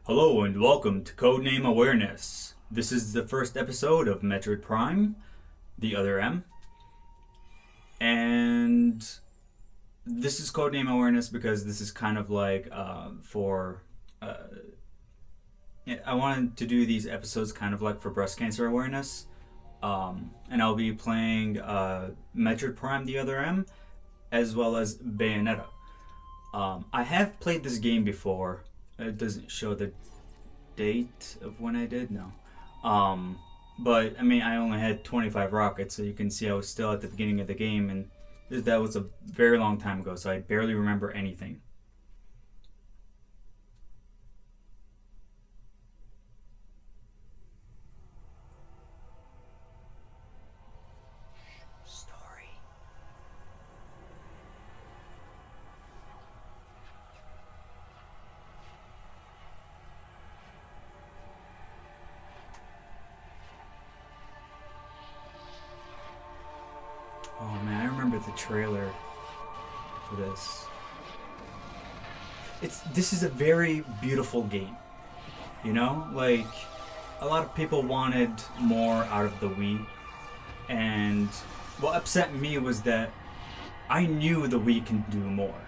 Hello and welcome to Codename Awareness. This is the first episode of Metroid Prime, the other M. And this is Codename Awareness because this is kind of like I wanted to do these episodes kind of like for breast cancer awareness. And I'll be playing Metroid Prime, the other M, as well as Bayonetta. I have played this game before. It doesn't show the date of when I did, no. But I mean, I only had 25 rockets, so you can see I was still at the beginning of the game, and that was a very long time ago, so I barely remember anything. Oh man, I remember the trailer for this. This is a very beautiful game. You know? Like, a lot of people wanted more out of the Wii. And what upset me was that I knew the Wii can do more.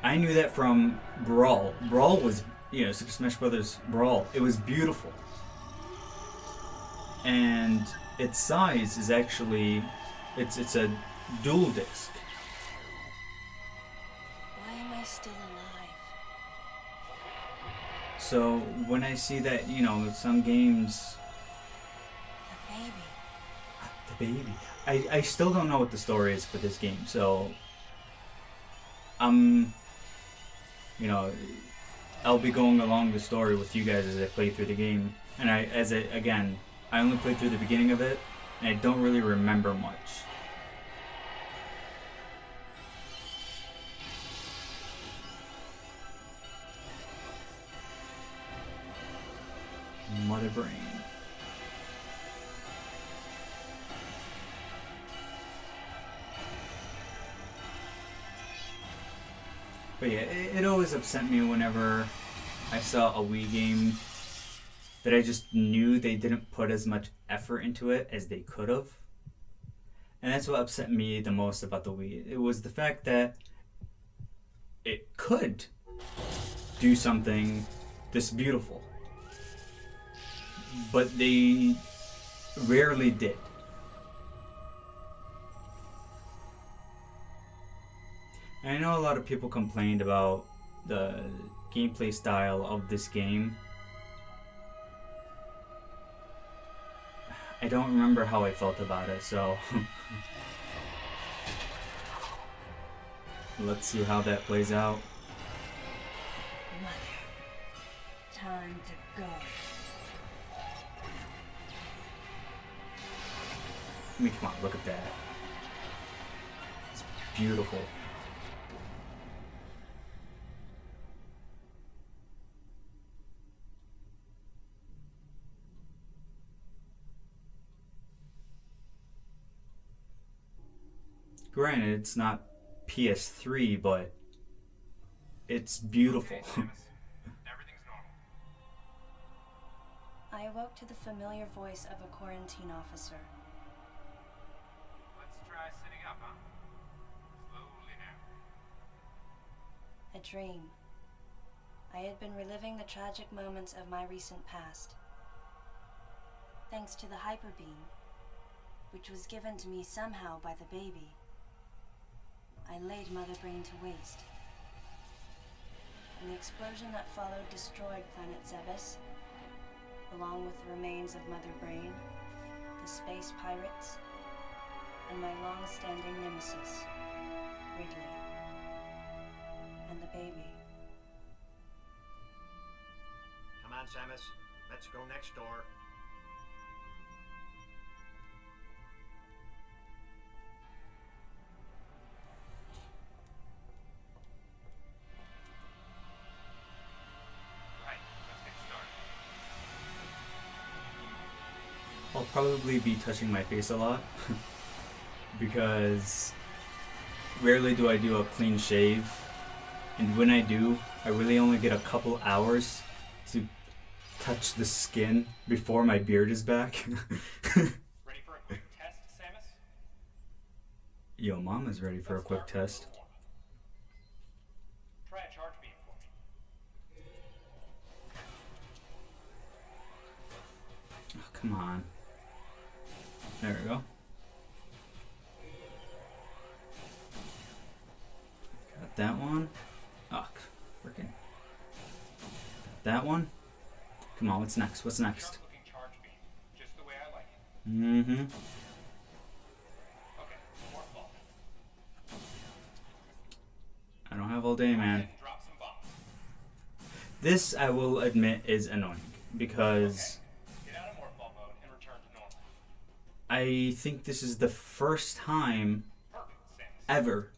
I knew that from Brawl. Brawl was, Super Smash Bros. Brawl. It was beautiful. And its size is actually, it's a dual disc. Why am I still alive? So when I see that, some games, The baby. the baby, I still don't know what the story is for this game. So I'll be going along the story with you guys as I play through the game. And I only played through the beginning of it, and I don't really remember much. Mother Brain. But yeah, it always upset me whenever I saw a Wii game that I just knew they didn't put as much effort into it as they could have. And that's what upset me the most about the Wii. It was the fact that it could do something this beautiful, but they rarely did. And I know a lot of people complained about the gameplay style of this game. I don't remember how I felt about it, so let's see how that plays out. Mother, time to go. I mean, come on, look at that. It's beautiful. Granted, it's not PS3, but it's beautiful. Everything's normal. I awoke to the familiar voice of a quarantine officer. Let's try sitting up, huh? Slowly now. A dream. I had been reliving the tragic moments of my recent past. Thanks to the hyper beam, which was given to me somehow by the baby, I laid Mother Brain to waste. And the explosion that followed destroyed planet Zebes, along with the remains of Mother Brain, the space pirates, and my long-standing nemesis, Ridley, and the baby. Come on, Samus. Let's go next door. Right, let's get started. I'll probably be touching my face a lot because rarely do I do a clean shave, and when I do, I really only get a couple hours to touch the skin before my beard is back. Ready for a quick test, Samus? Yo, Mom is ready for a quick test. Try a charge beam for me. Oh, come on. There we go. Got that one. Oh, freaking. Got that one. Come on, what's next? What's next? Sharp looking charge beam. Just the way I like it. Mm-hmm. Okay, more ball. I don't have all day, man. Drop some bombs. This, I will admit, is annoying because Get out of Morphball mode and return to normal. I think this is the first time Perfect, Samus. ever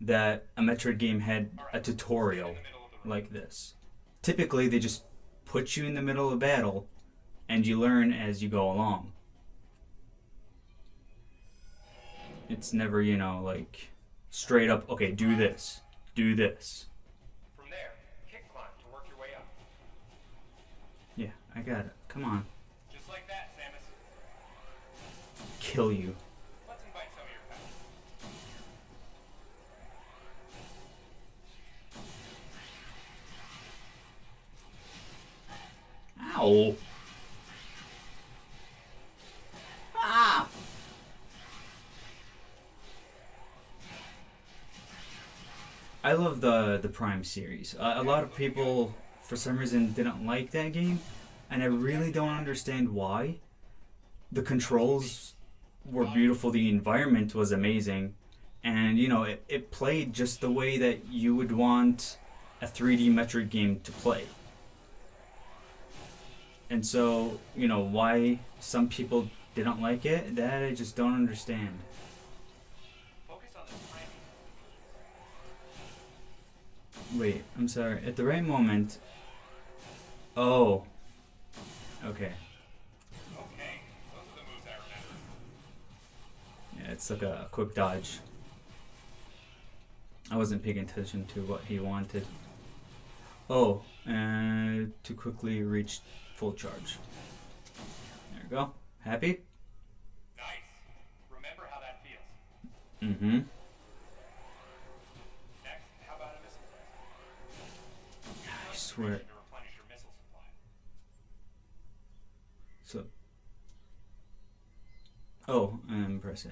that a Metroid game had a Alright, tutorial stand in the middle of the room. like this. Typically, they just put you in the middle of battle and you learn as you go along. It's never, you know, like straight up, okay, do this, do this. From there, kick climb to work your way up. Yeah, I got it. Come on. Just like that, Samus. Kill you. Let's invite some of your pals. Ow. Ah. I love the Prime series. A lot of people, for some reason, didn't like that game, and I really don't understand why. The controls were beautiful, the environment was amazing, and you know it played just the way that you would want a 3D Metroid game to play. And so, you know, why some people didn't like it, that I just don't understand. Focus on the timing. Wait, I'm sorry. At the right moment. Oh. Okay. Okay, those are the moves I remember. Yeah, it's like a quick dodge. I wasn't paying attention to what he wanted. Oh, and to quickly reach full charge. There we go. Happy? Nice. Remember how that feels. Mm-hmm. Next, how about a missile test? I swear. To replenish your missile supply. So. Oh, and press A.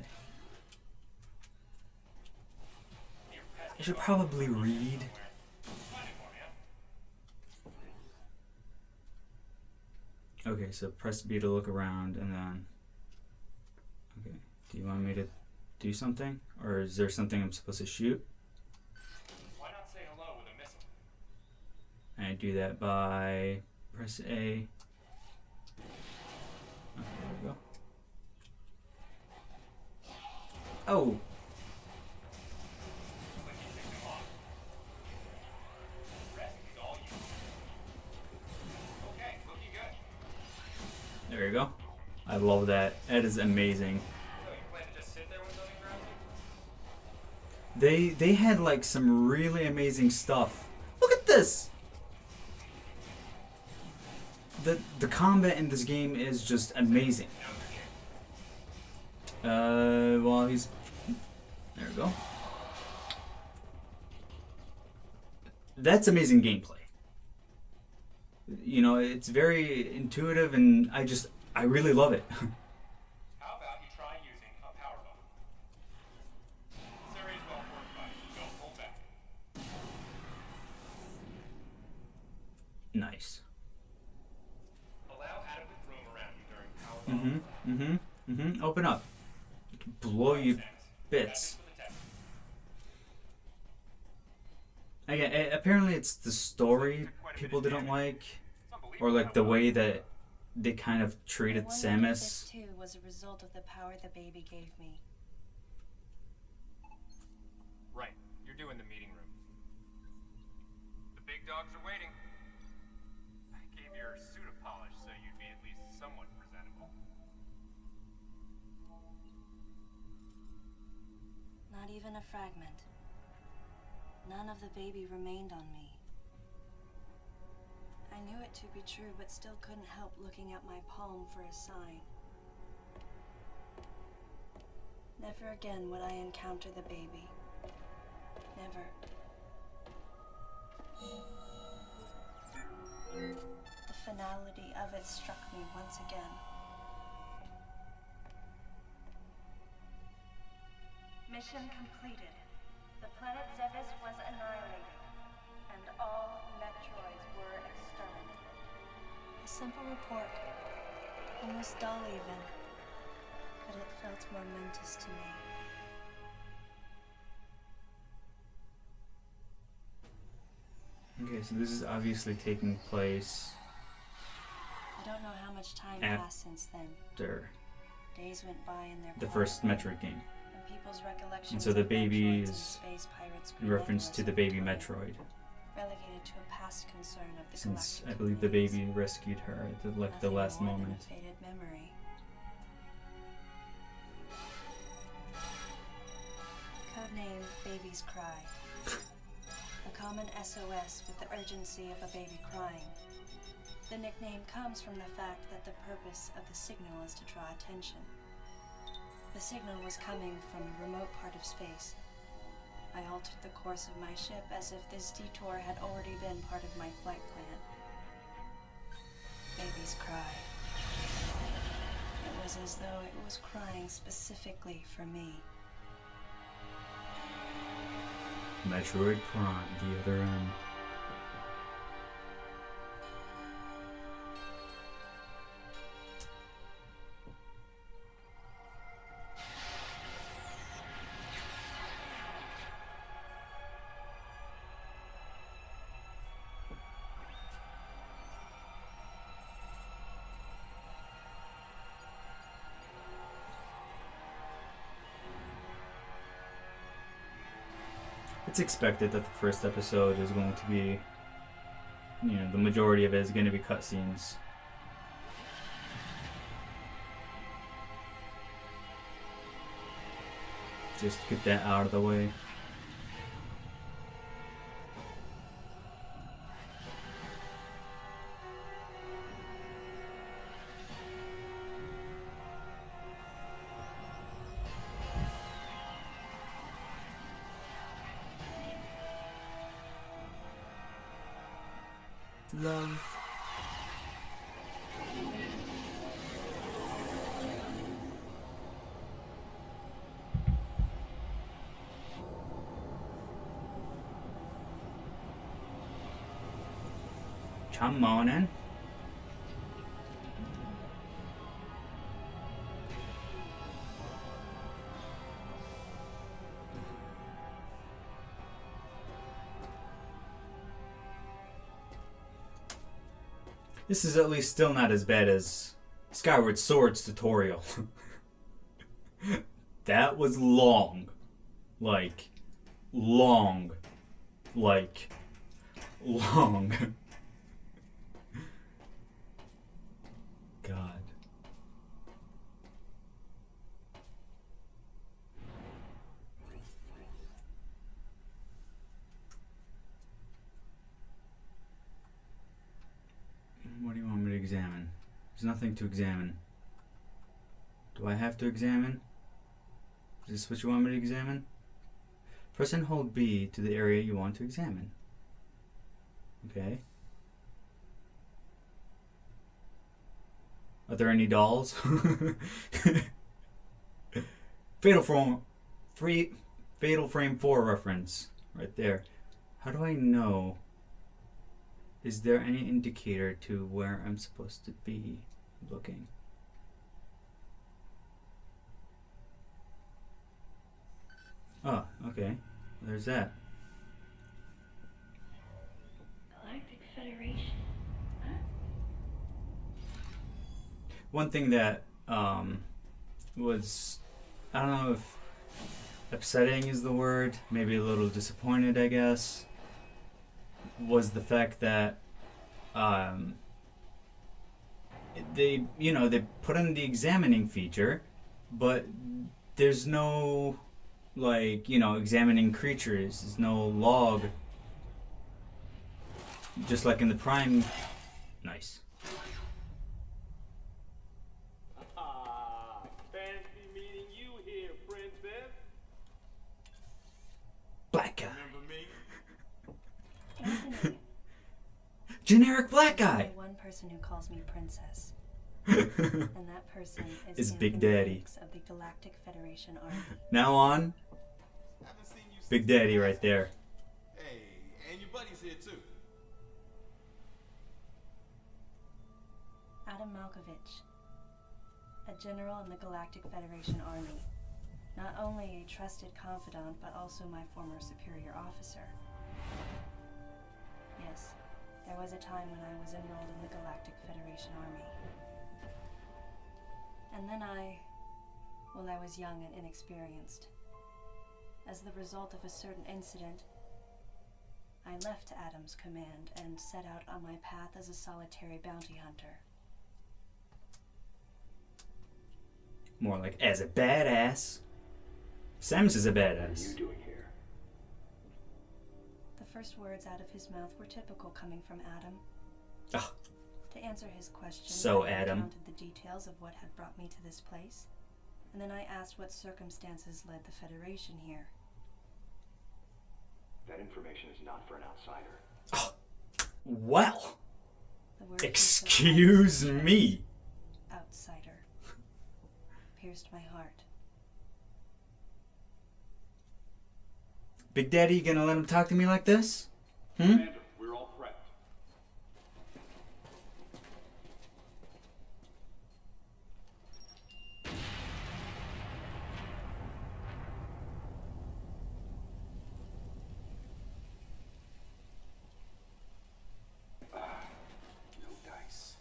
Your pesky I should dog probably read. Find it for me, huh? Okay, so press B to look around and then. Okay. Do you want me to do something? Or is there something I'm supposed to shoot? Why not say hello with a missile? And I do that by press A. Okay, there we go. Oh! Like you picked him off. Rest is all you. Okay, looking good. There you go. I love that. That is amazing. So you plan to just sit there when something grabs you? They had like some really amazing stuff. Look at this! The combat in this game is just amazing. Well, he's... There we go. That's amazing gameplay. You know, it's very intuitive and I really love it. How about you try using a power bomb? This area is well fortified. Don't pull back. Nice. Allow adequate room around you during power bomb. Open up. Blow you Samus, bits. for the test. Again, apparently it's the story people didn't like, or like the way that they kind of treated I wondered if Samus. this too was a result of the power the baby gave me. Right. You're doing the meeting room. The big dogs are waiting. I gave your suit a polish so you'd be at least somewhat presentable. Not even a fragment. None of the baby remained on me. I I knew it to be true, but still couldn't help looking at my palm for a sign. Never again would I encounter the baby. Never. The finality of it struck me once again. Mission completed. The planet Zebes was annihilated, and all Metroids were exterminated. A simple report, almost dull even, but it felt momentous to me. Okay, so this is obviously taking place I don't know how much time passed since then. after Days went by in their the quiet first way, Metroid game. and people's recollections And so the of baby Metroids and is space pirates in grew reference to nebulous the and baby blurry, Metroid, relegated to a past concern of the since I galactic believe the domains. baby rescued her at the Nothing last more than moment. a faded memory. Codename Baby's Cry. A common SOS with the urgency of a baby crying. The nickname comes from the fact that the purpose of the signal is to draw attention. The signal was coming from a remote part of space. I altered the course of my ship as if this detour had already been part of my flight plan. Baby's Cry. It was as though it was crying specifically for me. Metroid Prime, the other end. It's expected that the first episode is going to be, the majority of it is going to be cutscenes. Just get that out of the way. Love. Come on in. This is at least still not as bad as Skyward Sword's tutorial. That was long. Long. God. What do you want me to examine? There's nothing to examine. Do I have to examine? Is this what you want me to examine? Press and hold B to the area you want to examine. Okay. Are there any dolls? Fatal Frame 4 reference. Right there. How do I know? Is there any indicator to where I'm supposed to be looking? Oh, okay. There's that. Galactic Federation. One thing that was, I don't know if upsetting is the word, maybe a little disappointed, I guess, was the fact that they put in the examining feature, but there's no examining creatures. There's no log, just like in the Prime Nice. Fancy meeting you here, princess. Black guy. Remember me? Anthony, Generic black there's guy. only one person who calls me princess, and that person Is is Big Anthony Daddy. Hicks of the Galactic Federation Army. Now on, Haven't seen you Big since- Daddy right there. Hey, and your buddy's here too. Adam Malkovich, a general in the Galactic Federation Army. Not only a trusted confidant, but also my former superior officer. Yes, there was a time when I was enrolled in the Galactic Federation Army. And then I was young and inexperienced. As the result of a certain incident, I left Adam's command and set out on my path as a solitary bounty hunter. More like as a badass. Samus is a What are badass. you doing here? The first words out of his mouth were typical coming from Adam. Ah. To answer his question, So, I Adam. recounted the details of what had brought me to this place, and then I asked what circumstances led the Federation here. That information is not for an outsider. Well, The word excuse me. outsider pierced my heart. Big Daddy, you gonna let him talk to me like this? Commander, we're all prepped. No dice.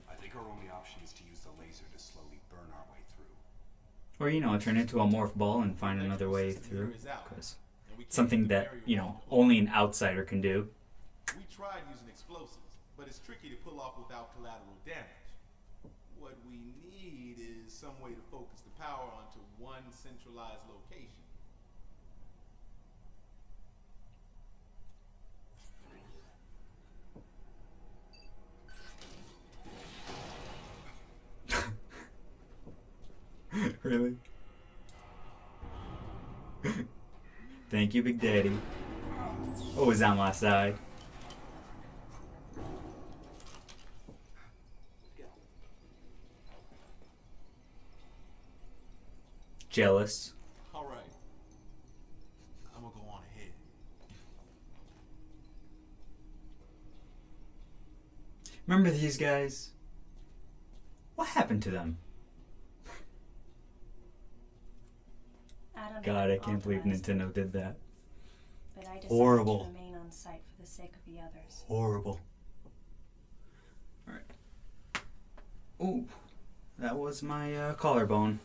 I think our only option is to use the laser to slowly burn our way through. Or, you know, turn into a morph ball and find another way through. Because it's something that, you know, only an outsider can do. We tried using explosives, but it's tricky to pull off without collateral damage. What we need is some way to focus the power onto one centralized location. Really? Thank you, Big Daddy. Always on my side. Jealous. All right. I'm gonna go on ahead. Remember these guys? What happened to them? Adam God, I had can't believe authorized it, Nintendo did that. but I decided Horrible. to remain on site for the sake of the others. Horrible. Alright. Ooh. That was my collarbone.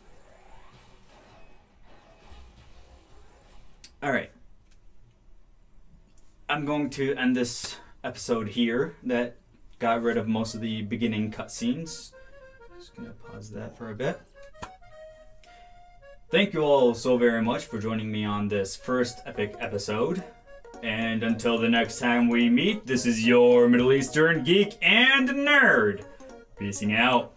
Alright. I'm going to end this episode here. That got rid of most of the beginning cutscenes. Just gonna pause that for a bit. Thank you all so very much for joining me on this first epic episode. And until the next time we meet, this is your Middle Eastern geek and nerd. Peacing out.